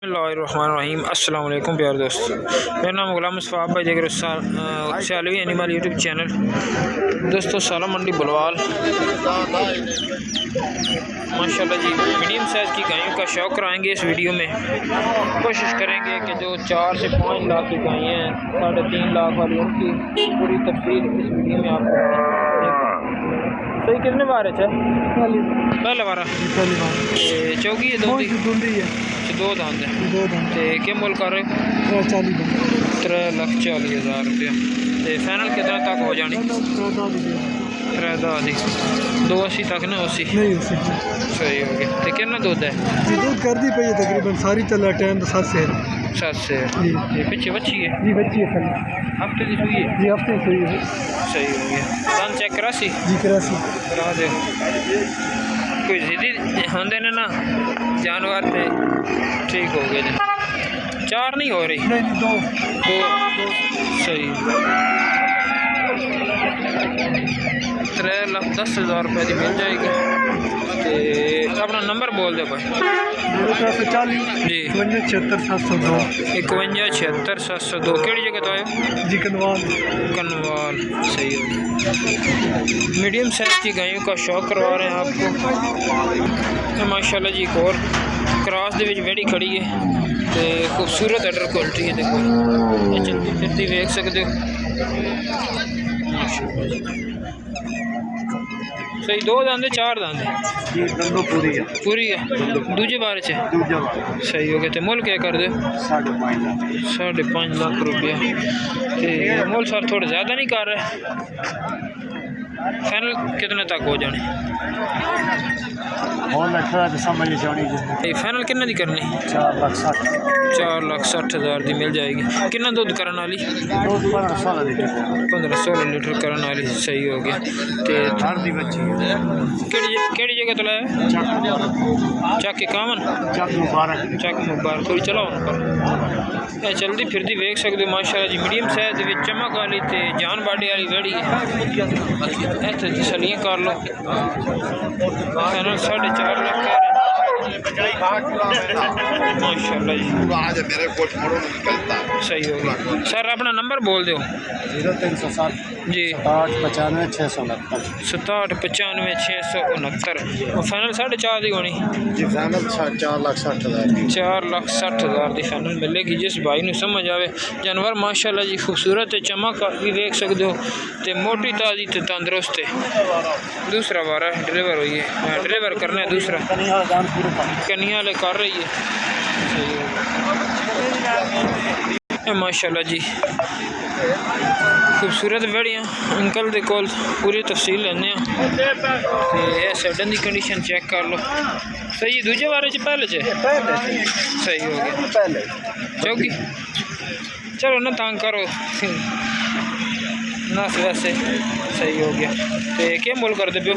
बिस्मिल्लाहिर्रहमानिर्रहीम अस्सलाम वालेकुम प्यारे दोस्त, मेरा नाम गुलाम मुस्तफ़ा भाई देख रहे सैलवी एनिमल यूट्यूब चैनल। दोस्तों साला मंडी बुलवाल माशाल्लाह जी मीडियम साइज़ की गायों का शौक़ कराएंगे इस वीडियो में। कोशिश करेंगे कि जो 4 से 5 लाख की गायें हैं, 3.5 लाख वाली, उनकी पूरी तफसील इस वीडियो में आपको सही। कितने बार है पहले बार चौकी है दो दांत है तो क्या मोल कर रहे हो? 3,40,000 रुपया। तो फाइनल कितना तक हो जानी? 280 तक ना 80 सही हो गया। तो कितना दूध है? दूध कर दी पई तकरीबन सारी चला टाइम तो 7 से ये पीछे बच्ची है जी, बच्ची है हफ्ते की सुई है जी, हफ्ते की सुई है। सही हो गया। दान चेक करासी जी, करासी करा दे। कोई जिद्दी होंगे ने ना जानवर थे, ठीक हो गए। 4 नहीं हो रही, नहीं, दो सही। 3,10,000 रुपये की मिल जाएगी। तो अपना नंबर बोल दो भाई। 040 जी 52 702 केड़ी जगह तो आए जी, कनवाल। सही हो गया। मीडियम साइज़ की गायों का शौक़ करवा रहे हैं आपको। माशाल्लाह जी एक और क्रॉस दे विच वेड़ी खड़ी है तो खूबसूरत अडर क्वालिटी है। देखो ये चलती फिरती देख सकते हो। सही। 2 दांदे 4 दांदे जी, दंदो पूरी है दूजे बारे च सही हो गया। तो मुल क्या कर दो? 5.5 लाख रुपया। तो मुल सर थोड़ा ज़्यादा नहीं कर रहे। फाइनल कितने तक हो जाने? फाइनल कितने की करनी? 4,60,000 की मिल जाएगी। कितना दूध करने वाली? 15-16 लीटर करने वाली। सही हो गया। तो केड़ी जगह तो लाया? चक कामन चक मुबारक थोड़ी चलाओ पर चलती फिरती वेख सकते हो। माशाल्लाह जी मीडियम साइज चमक वाली तो जान बाडे वाली वेड़ी है। इतने तसलियाँ कर लो। फाइनल 4.5 लाख माशाल्लाह जी सही हो गया। सर अपना नंबर बोल दो। 0307 जी 65 669 और फाइनल 4.5 की होनी जी। फाइनल 4,60,000 4,60,000 की फाइनल मिलेगी जिस भाई ने समझ आवे। जानवर माशाल्लाह जी खूबसूरत है, चमक भी देख सकते हो। तो मोटी ताज़ी तो तंदुरुस्त है। दूसरा बार डिलीवर हुई है, डिलीवर करना है दूसरा कनिया ले कर रही है। माशाल्लाह जी खूबसूरत वेड़ियाँ अंकल दे कोल पूरी तफसील लेने। सैडन की कंडीशन चेक कर लो। सही है। दूजे बारे पहले सही हो गया। चौकी चलो ना तंग करो ना वैसे सही हो गया। तो क्या मोल करते पे?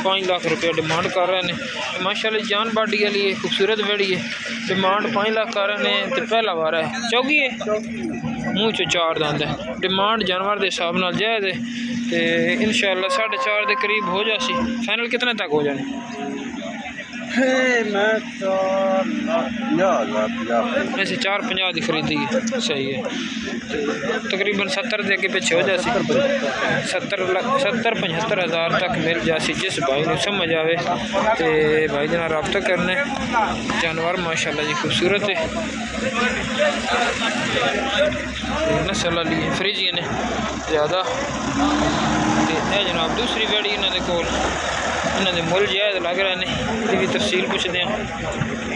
5 लाख रुपया डिमांड कर रहे हैं। माशाल्लाह जान बाडी वाली है, खूबसूरत वेड़ी है। डिमांड 5 लाख कर रहे हैं। तो पहला बार है चौकी है, मुँह चो 4 दांद है। डिमांड जानवर के हिसाब नाल जायज़ है। तो इंशाल्लाह 4.5 के करीब हो जासी। फाइनल कितने तक हो जाने? ऐसे 4.50 की खरीदी है। सही है। तकरीबन 70 के अगे पिछे हो जासी। 70-75 हज़ार तक मिल जासी जिस भाई ने समझ आवे। तो भाई जना रब्ता करना। जानवर माशाल्लाह जी खूबसूरत है। नस्ल वाली फ्रिजियन है ज़्यादा। जनाब दूसरी वेड़ी इन्होंने कोल इन्होंने मुल जायज़ लग रहे हैं। भी तफसील पूछते हैं।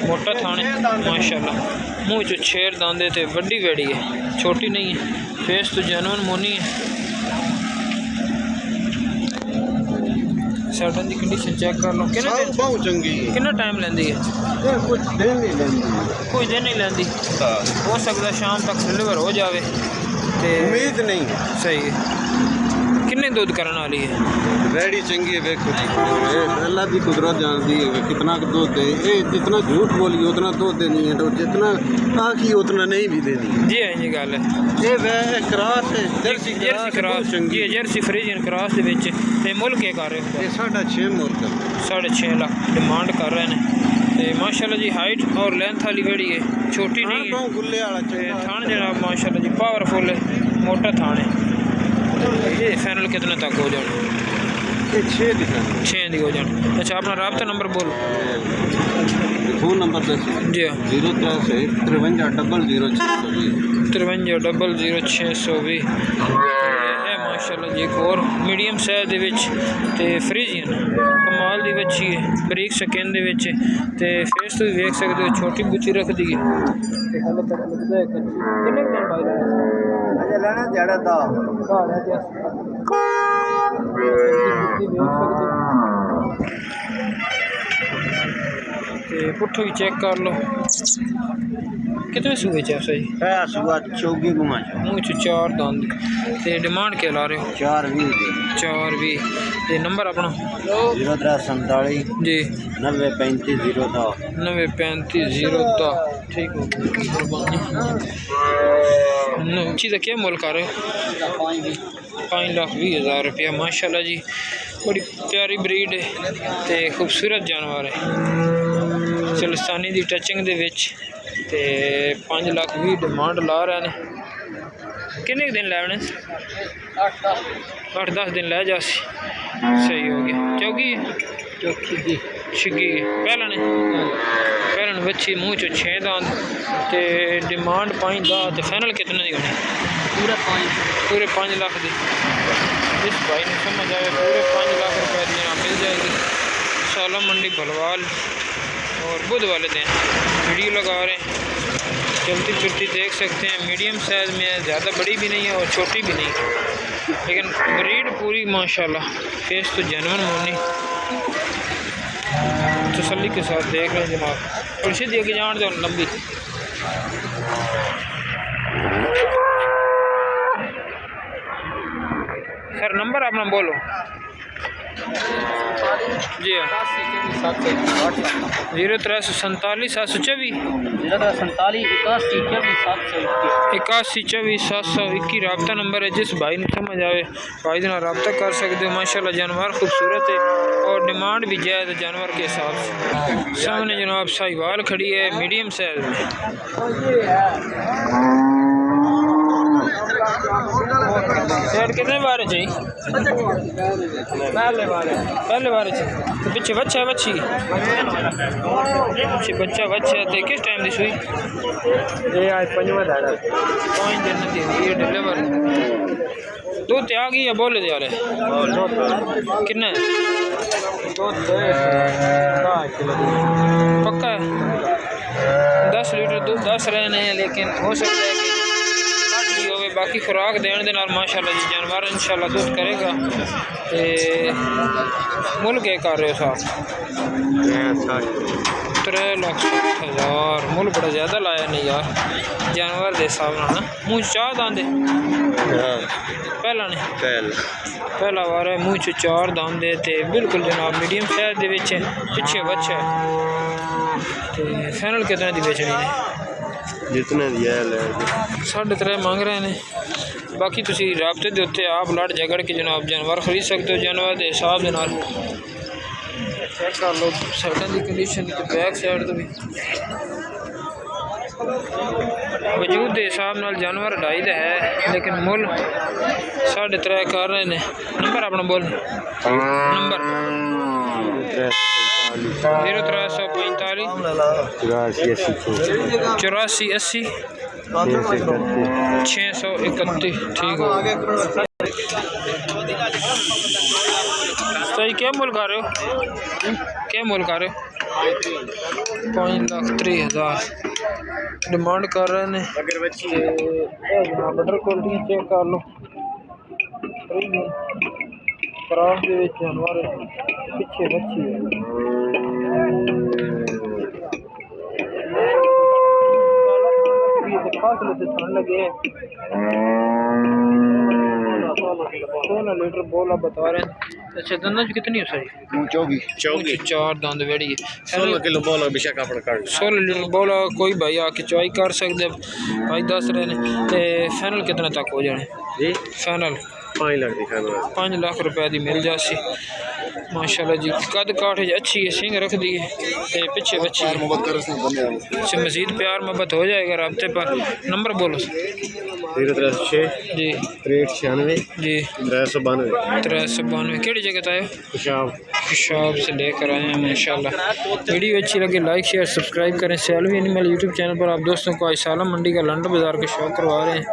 मोटा थाने माशाल्लाह, मुँह चो 6 दांदे थे। वड्डी वेड़ी है, छोटी नहीं है। फेस तो जेनुइन मोनी है। सैडन की कंडीशन चेक कर लो। कितना टाइम लेंदी है? कोई दिन नहीं लेंदी। हो सकता शाम तक डिलीवर हो जाए। उम्मीद नहीं है। सही है। कितने दूध करने वाली है? रेडी चंगी है। देखो अल्लाह की कुदरत जानती है कितना दूध दे। जितना झूठ बोली उतना दूध देनी है, तो जितना आखी उतना नहीं भी देनी। जी हाँ जी गल है। ये क्रॉस है, जर्सी क्रॉस जी, जर्सी फ्रीजियन क्रॉस दे विच। ते मुल के कर रहे हो? 6.5 मुल 6.5 लाख डिमांड कर रहे हैं। ते माशाल्लाह जी हाइट और लेंथ वाली वेड़ी है, छोटी नहीं है। गुल्ले वाला ते थान जनाब माशाल्लाह जी पावरफुल है, मोटा थान है। ये फाइनल कितने तक हो जाए? 6 दी हो जाए। अच्छा अपना रब्ता नंबर बोलो। फ़ोन नंबर दस जी हाँ 03 माशाल्लाह जी एक और मीडियम साइज दे विच ते फ्रीजियन कमाल दी बच्ची है, बरीक स्किन दे विच ते फेस तो देख सकते हो, छोटी बुच्ची रख दी है ते हाले तक लगदा है कच्ची। कितने दिन भाई अजे लेना जड़ा दा घाड़ा जैसा देख सकते हो ते पुट्ठो भी चेक कर लो। कितने सूबे च सही है सुबह चौगी घुमा मुँह च 4 दांत ते डिमांड क्या ला रहे हो? 420 ते नंबर अपना 0347 जी 9035 ठीक हो नीची का क्या मोल कर रहे हो? 5,20,000 रुपया माशाल्लाह जी, बड़ी प्यारी ब्रीड है ते खूबसूरत जानवर है। चलस्तानी दी टचिंग दे विच ते 5,20,000 डिमांड ला रहे हैं। कितने दिन लैने? 8-10 दिन लै जासी। सही हो गया। चौकी छिगी पहला ने बच्ची मुँह चो 6 दांत ते डिमांड 5 ते फाइनल कितने दी होनी? पूरे 5 लाख दी। इस भाई ने समझ आया पूरे 5 लाख रुपए दी मिल जाएगी। शाला मंडी भलवाल और बुध वाले दिन वीडियो लगा रहे हैं, चलती फिरती देख सकते हैं। मीडियम साइज़ में है, ज़्यादा बड़ी भी नहीं है और छोटी भी नहीं, लेकिन ब्रीड पूरी माशाल्लाह। फेस तो जेन्युइन होनी, तसल्ली के साथ देख रहे हैं जनाब। कुर्सी दे के जान दो लंबी। सर नंबर अपना बोलो। जी हाँ 0347 724 8124 रबता नंबर है। जिस भाई ने समझ आए भाई के रबता कर सकते हो। माशाल्लाह जानवर खूबसूरत है और डिमांड भी जायज़ है जानवर के हिसाब से। सामने जनाब साहिवाल खड़ी है मीडियम साइज में। सेट कितने बारे चाहिए? पहले बारे तो पीछे बच्चा है बच्ची पीछे बच्चा तो किस टाइम की सुई? ये आज 5 दिन की डिलीवर दूध आ गई या बोले दे वाले किन्ना पक्का है? 10 लीटर दूध 10 रहने हैं, लेकिन हो सकता है कि बाकी खुराक देने के नाल माशाल्लाह जी जानवर इंशाल्लाह दूध करेगा। ते मुल के कर रहे हो साहब? 3,60,000 मुल बड़ा ज़्यादा लाया नहीं यार जानवर के हिसाब ना। मुँह चाह दांदे पहला बार है मुँह 4 दांदे ते बिल्कुल जनाब मीडियम साइज दे विच पिछे बच्चा है। ते फाइनल कितने दी बेचनी है? जितने दिया 3.5 मांग रहे हैं। बाकी तुसी राबते दे उत्ते आप लड़ झगड़ के जनाब जानवर खरीद सकते हो जानवर के हिसाब के नाल। चेक कर लो साइडों की कंडीशन तो बैक साइड तो भी वजूद के हिसाब नाल जानवर 2.5 है, लेकिन मुल 3.5 कर रहे हैं। नंबर अपना बोल। नंबर 0345 84 80 631। ठीक हो सही। क्या मुल कर रहे हो? 5,03,000 डिमांड कर रहे हैं। बटर क्वालिटी चेक कर लो। क्रॉस के जानवर पिछे बच्ची लगे 16 लीटर बोला बता रहे हैं। अच्छा दंदा कितनी हो सही? 4 दांद वेड़ी 16 किलो बोला बेशक अपना कर 16 लीटर बोला। कोई भाई आके चॉइस कर सकते भाई 10 रहे ने। ते फाइनल कितने तक हो जाने? फाइनल 5 लाख दिखाना 5 लाख रुपए की मिल जासी माशाल्लाह जी। कद काठ अच्छी है, सिंह रख दी है ते पीछे बच्ची है। अच्छा मज़ीद प्यार मोहब्बत हो जाएगा। रब्ते पर नंबर बोलो। 036 जी 96 जी 392 392। केड़ी जगह था? पेशाब पेशाब से लेकर आए हैं माशाल्लाह। वीडियो अच्छी लगे लाइक शेयर सब्सक्राइब करें। सैलवी एनिमल यूट्यूब चैनल पर आप दोस्तों को आज सालम मंडी का लंडा बाज़ार का शौक करवा रहे हैं।